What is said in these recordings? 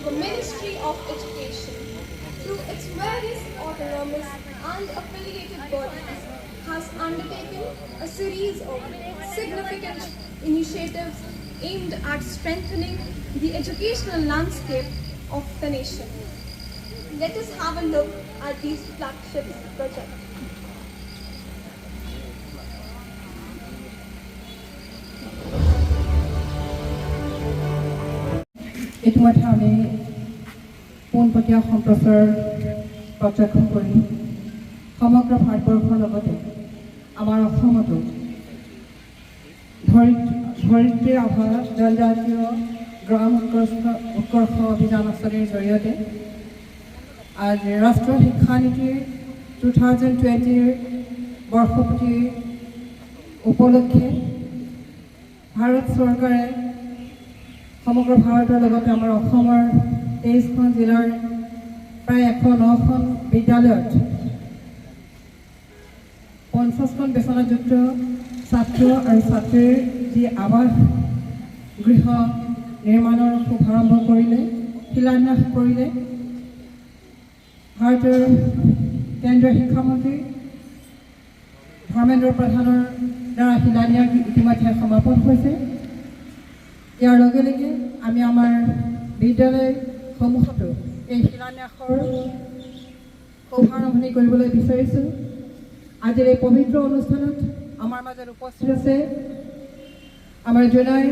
the Ministry of Education, through its various autonomous and affiliated bodies, has undertaken a series of significant initiatives aimed at strengthening the educational landscape of the nation. Let us have a look at these flagship projects. ইতিমধ্যে আমি পোনপটীয়া সম্প্ৰচাৰ প্ৰত্যক্ষ কৰি সমগ্ৰ ভাৰতবৰ্ষৰ লগতে আমাৰ অসমতো ধৰিত্ৰীৰ আভা জনজাতীয় গ্ৰাম উৎকৰ্ষ অভিযান আঁচনিৰ জৰিয়তে আজি ৰাষ্ট্ৰীয় শিক্ষানীতিৰ 2020 বৰ্ষপূৰ্তি উপলক্ষে ভাৰত চৰকাৰে সমগ্ৰ ভাৰতৰ লগতে আমাৰ অসমৰ 23খন জিলাৰ প্ৰায় 109খন বিদ্যালয়ত 50খন বেচনাযুক্ত ছাত্ৰ আৰু ছাত্ৰীৰ যি আৱাস গৃহ নিৰ্মাণৰ শুভাৰম্ভ কৰিলে, শিলান্যাস কৰিলে ভাৰতৰ কেন্দ্ৰীয় শিক্ষামন্ত্ৰী ধৰ্মেন্দ্ৰ প্ৰধানৰ দ্বাৰা শিলান্যাস ইতিমধ্যে সমাপন হৈছে। ইয়াৰ লগে লগে আমি আমাৰ বিদ্যালয়সমূহতো এই শিলান্যাসৰ শুভাৰম্ভণি কৰিবলৈ বিচাৰিছোঁ। আজিৰ এই পবিত্ৰ অনুষ্ঠানত আমাৰ মাজত উপস্থিত আছে আমাৰ জোনাই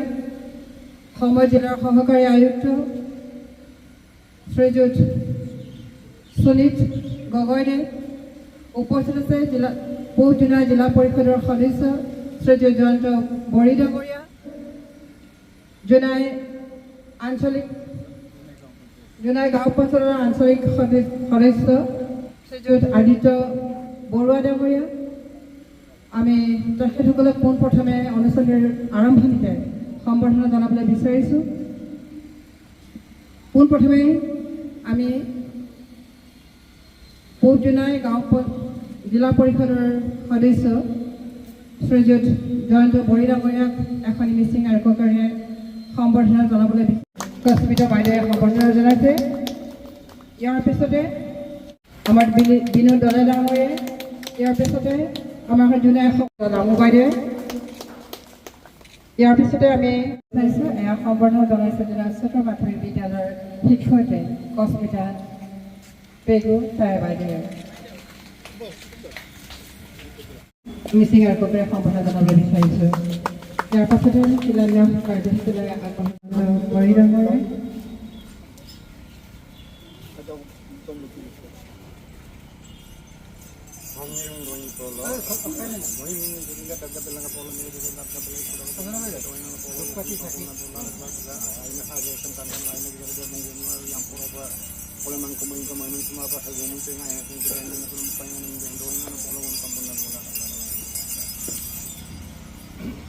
সময় জিলাৰ সহকাৰী আয়ুক্ত শ্ৰীযুত সুনীত গগৈদেৱ, উপস্থিত আছে পূব জোনাই জিলা পৰিষদৰ সদস্য শ্ৰীযুত জয়ন্ত বড়ি ডাঙৰীয়া, জোনাই গাঁও পঞ্চায়তৰ আঞ্চলিক সদস্য শ্ৰীযুত আদিত্য বৰুৱা ডাঙৰীয়া। আমি তেখেতসকলক পোনপ্ৰথমে অনুষ্ঠানৰ আৰম্ভণিতে সম্বৰ্ধনা জনাবলৈ বিচাৰিছোঁ। পোনপ্ৰথমে আমি পূব জোনাই গাঁও জিলা পৰিষদৰ সদস্য শ্ৰীযুত জয়ন্ত বড়ি ডাঙৰীয়াক এখন মিচিং আৰক্ষকাৰে সম্বৰ্ধনা জনাবলৈ স্মিতা বাইদেৱে সম্বৰ্ধনা জনাইছে। ইয়াৰ পিছতে আমাৰ বিনোদ দলে ডাঙৰীয়ে, ইয়াৰ পিছতে আমাৰ জোনাই ডাঙৰ বাইদেৱে, ইয়াৰ পিছতে আমি চাইছোঁ এয়া সম্বৰ্ধনা জনাইছে জোনাই উচ্চতৰ মাধ্যমিক বিদ্যালয়ৰ শিক্ষয়িত্ৰী কস্মিতা পেগু তাই বাইদেৱে। মিচিং আৰক্ষকাৰে সম্বৰ্ধনা জনাবলৈ বিচাৰিছোঁ। ইয়াৰ পাছতে শিলান্যাস কাৰ্যসূচীলৈ আগবঢ়াই বড়ি ডাঙৰীয়াই।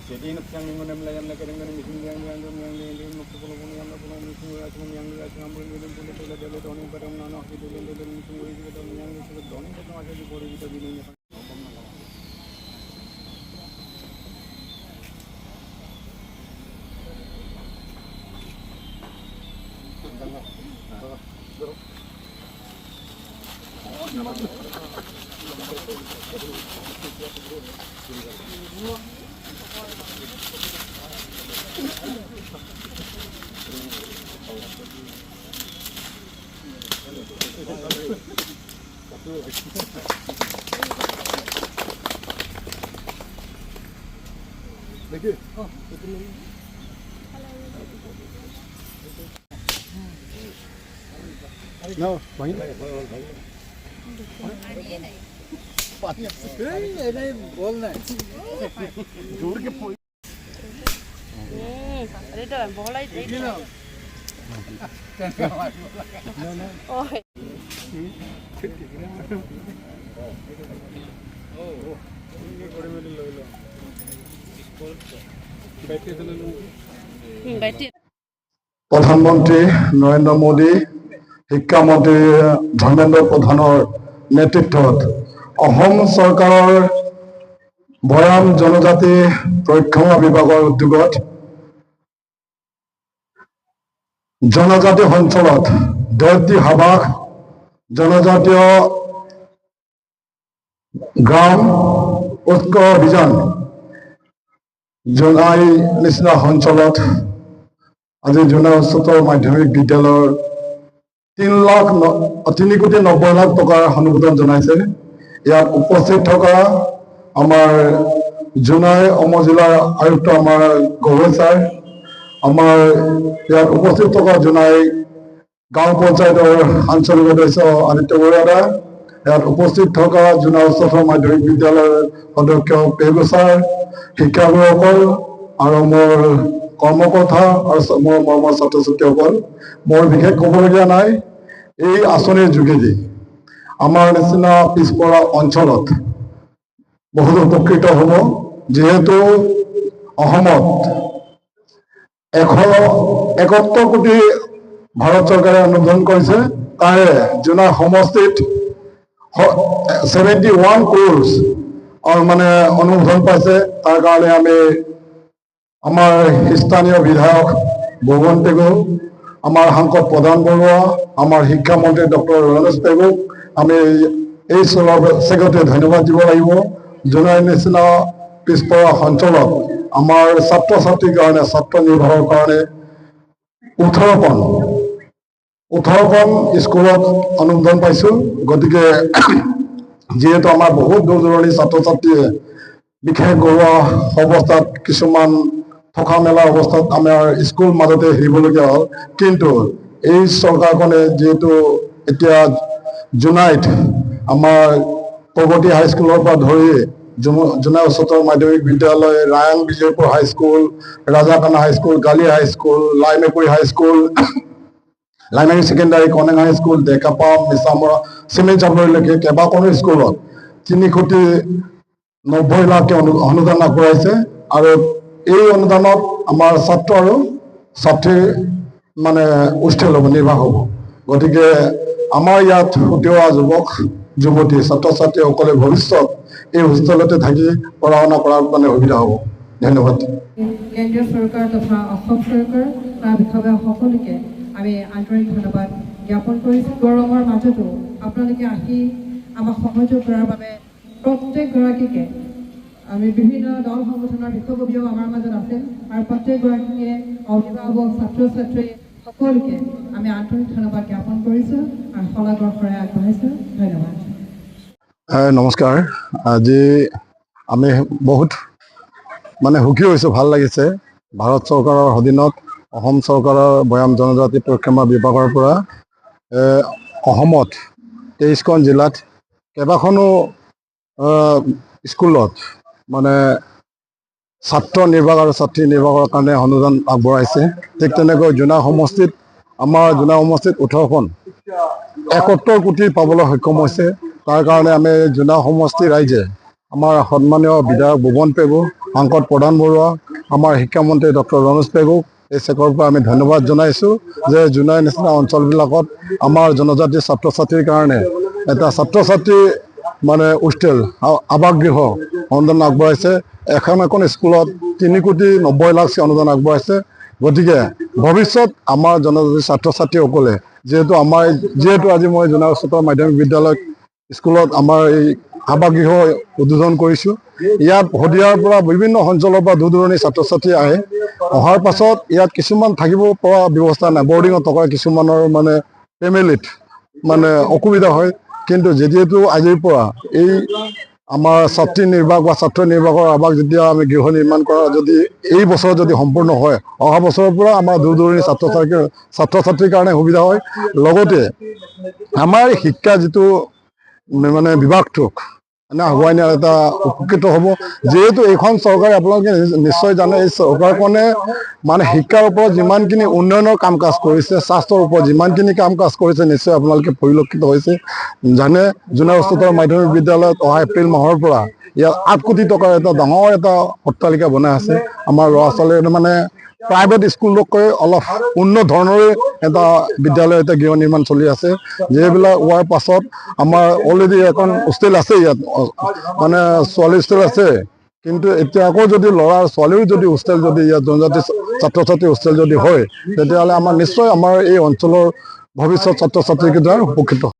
Jadi nak yang mengenai melayan nak dengan mesin yang nak pelabun yang nak pelabun mesin yang ngambil dengan pun itu dah jadi tahun pada mana itu dengan mesin itu dah yang itu tahun itu ada di bawah itu bini Lagi? Oh, betul. No, banyak. Banyak. Ini bolna. Jor ke poi. Ada bola itu. No, no. Oh. প্ৰধানমন্ত্ৰী নৰেন্দ্ৰ মোদী, শিক্ষামন্ত্ৰী ধৰ্মেন্দ্ৰ প্ৰধানৰ নেতৃত্বত অসম চৰকাৰৰ ভৈয়াম জনজাতি পৰিক্ৰমা বিভাগৰ উদ্যোগত জনজাতীয় অঞ্চলত দৈত্যী সবাস জনজাতীয় গ্ৰাম ঐক্য অভিযান জোনাই নিচিনা অঞ্চলত আজি জোনাই উচ্চতৰ মাধ্যমিক বিদ্যালয়ৰ 3,90,00,000 টকাৰ অনুমোদন জনাইছে। ইয়াত উপস্থিত থকা আমাৰ জোনাই উপজিলাৰ আয়ুক্ত আমাৰ গগৈ ছাৰ, আমাৰ ইয়াত উপস্থিত থকা জোনাই গাঁও পঞ্চায়তৰ আঞ্চলিক সদস্য আদিত্য বৰুৱা, ইয়াত উপস্থিত থকা জোনাই উচ্চতৰ মাধ্যমিক বিদ্যালয়ৰ অধ্যক্ষ পেগু ছাৰ, শিক্ষাগুৰুসকল আৰু মোৰ কৰ্মকৰ্তা আৰু মোৰ মৰমৰ ছাত্ৰ ছাত্ৰীসকল, মোৰ বিশেষ ক'বলগীয়া নাই। এই আঁচনিৰ যোগেদি আমাৰ নিচিনা পিছপৰা অঞ্চলত বহুত উপকৃত হ'ব, যিহেতু অসমত 171 কোটি ভাৰত চৰকাৰে অনুমোদন কৰিছে, তাৰে জোনাই সমষ্টিত 71 crores মানে অনুমোদন পাইছে। তাৰ কাৰণে আমি আমাৰ স্থানীয় বিধায়ক ভুৱন পেগু, আমাৰ সাংসদ প্ৰধান বৰুৱা, আমাৰ শিক্ষামন্ত্ৰী ডক্টৰ ৰমেশ পেগুক আমি এই চেগতে ধন্যবাদ দিব লাগিব। জোনাই নিচিনা পিছপৰা অঞ্চলত আমাৰ ছাত্ৰ ছাত্ৰীৰ কাৰণে, ছাত্ৰ নিৰ্বাহৰ কাৰণে 18খন স্কুলত অনুমোদন পাইছোঁ। গতিকে যিহেতু আমাৰ বহুত দূৰ দূৰণিৰ ছাত্ৰ ছাত্ৰীয়ে বিশেষ ঘৰুৱা অৱস্থাত কিছুমান থকা মেলা অৱস্থাত আমাৰ স্কুল মাজতে এৰিবলগীয়া হ'ল, কিন্তু এই চৰকাৰখনে যিহেতু এতিয়া জোনাইত আমাৰ প্ৰগতি হাইস্কুলৰ পৰা ধৰি জোনাই উচ্চতৰ মাধ্যমিক বিদ্যালয়, Rayan Bijoypur high school, Rajakana high school, Gali high school, Laimekuri high school, Laimekuri secondary, Koneng high school, Dekapam, Mishamara, Siment চাপৰিলৈকে কেইবাখনো স্কুলত 3,90,00,000 অনুদান আগবঢ়াইছে। আৰু এই অনুদানত আমাৰ ছাত্ৰ আৰু ছাত্ৰীৰ মানে উষ্ঠল হ'ব, নিৰ্বাহ হ'ব। গতিকে আমাৰ ইয়াত উঠি অহা যুৱক যুৱতী ছাত্ৰ ছাত্ৰীসকলে ভৱিষ্যত এই হোষ্টেলতে থাকি পঢ়া শুনা কৰাৰ মানে সুবিধা হ'ব। ধন্যবাদ। কেন্দ্ৰীয় চৰকাৰ তথা অসম চৰকাৰ তাৰ বিষয়ে সকলোকে আমি আন্তৰিক ধন্যবাদ জ্ঞাপন কৰিছোঁ। গৰমৰ মাজতো আপোনালোকে আহি আমাক সহযোগ কৰাৰ বাবে প্ৰত্যেকগৰাকীকে আমি বিভিন্ন দল সংগঠনৰ বিষয়ববীয়াও আমাৰ মাজত আছে, আৰু প্ৰত্যেকগৰাকীয়ে অভিভাৱক, ছাত্ৰ ছাত্ৰী সকলোকে আমি আন্তৰিক ধন্যবাদ জ্ঞাপন কৰিছোঁ আৰু শলাগৰ শৰাই আগবঢ়াইছোঁ। ধন্যবাদ। নমস্কাৰ। আজি আমি বহুত মানে সুখী হৈছোঁ, ভাল লাগিছে। ভাৰত চৰকাৰৰ অধীনত অসম চৰকাৰৰ ভৈয়াম জনজাতি পৰিক্ৰমা বিভাগৰ পৰা অসমত 23খন জিলাত কেইবাখনো স্কুলত মানে ছাত্ৰ নিৰ্বাহ আৰু ছাত্ৰী নিৰ্বাহৰ কাৰণে অনুদান আগবঢ়াইছে। ঠিক তেনেকৈ জোনাই সমষ্টিত 18খন 71 কোটি পাবলৈ সক্ষম হৈছে। তাৰ কাৰণে আমি জোনাই সমষ্টি ৰাইজে আমাৰ সন্মানীয় বিধায়ক ভুৱন পেগু, সাংসদ প্ৰধান বৰুৱা, আমাৰ শিক্ষামন্ত্ৰী ডক্টৰ ৰমেশ পেগুক এই চেকৰ পৰা আমি ধন্যবাদ জনাইছোঁ যে জোনাই নিচিনা অঞ্চলবিলাকত আমাৰ জনজাতি ছাত্ৰ ছাত্ৰীৰ কাৰণে এটা ছাত্ৰ ছাত্ৰী মানে হোষ্টেল, আৱাসগৃহ অনুদান আগবঢ়াইছে। এখন স্কুলত 3,90,00,000 অনুদান আগবঢ়াইছে। গতিকে ভৱিষ্যত আমাৰ জনজাতি ছাত্ৰ ছাত্ৰীসকলে যিহেতু আজি মই জোনাই উচ্চতৰ মাধ্যমিক বিদ্যালয় স্কুলত আমাৰ এই আৱাসগৃহ উদ্বোধন কৰিছোঁ। ইয়াত শদিয়াৰ পৰা বিভিন্ন অঞ্চলৰ পৰা দূৰ দূৰণিৰ ছাত্ৰ ছাত্ৰী আহে। অহাৰ পাছত ইয়াত কিছুমান থাকিব পৰা ব্যৱস্থা নাই, বৰ্ডিঙত থকা কিছুমানৰ মানে ফেমিলিত মানে অসুবিধা হয়। কিন্তু যিহেতু আজিৰ পৰা এই আমাৰ ছাত্ৰী নিৰ্বাহ বা ছাত্ৰ নিৰ্বাহৰ আৱাস যেতিয়া আমি গৃহ নিৰ্মাণ কৰা যদি এই বছৰত যদি সম্পূৰ্ণ হয়, অহা বছৰৰ পৰা আমাৰ দূৰ দূৰণিৰ ছাত্ৰ ছাত্ৰীৰ কাৰণে সুবিধা হয়। লগতে আমাৰ শিক্ষা যিটো মানে বিভাগটোক মানে আগুৱাই নিয়াৰ এটা উপকৃত হ'ব। যিহেতু এইখন চৰকাৰে আপোনালোকে নিশ্চয় জানে, এই চৰকাৰখনে মানে শিক্ষাৰ ওপৰত যিমানখিনি উন্নয়নৰ কাম কাজ কৰিছে, স্বাস্থ্যৰ ওপৰত যিমানখিনি কাম কাজ কৰিছে, নিশ্চয় আপোনালোকে পৰিলক্ষিত হৈছে। জানে জোনাই উচ্চতৰ মাধ্যমিক বিদ্যালয়ত অহা এপ্ৰিল মাহৰ পৰা ইয়াত 8 কোটি টকাৰ এটা ডাঙৰ এটা অট্টালিকা বনাই আছে। আমাৰ ল'ৰা ছোৱালীয়ে মানে প্ৰাইভেট স্কুলতকৈ অলপ উন্নত ধৰণৰে এটা বিদ্যালয়, এটা গৃহ নিৰ্মাণ চলি আছে। যিবিলাক হোৱাৰ পাছত আমাৰ অলৰেডি এখন হোষ্টেল আছে, ইয়াত মানে ছোৱালী হোষ্টেল আছে, কিন্তু এতিয়া আকৌ যদি ল'ৰা ছোৱালীও যদি হোষ্টেল যদি ইয়াত জনজাতি ছাত্ৰ ছাত্ৰী হোষ্টেল যদি হয় তেতিয়াহ'লে আমাৰ নিশ্চয় আমাৰ এই অঞ্চলৰ ভৱিষ্যত ছাত্ৰ ছাত্ৰীকেইটাৰ উপকৃত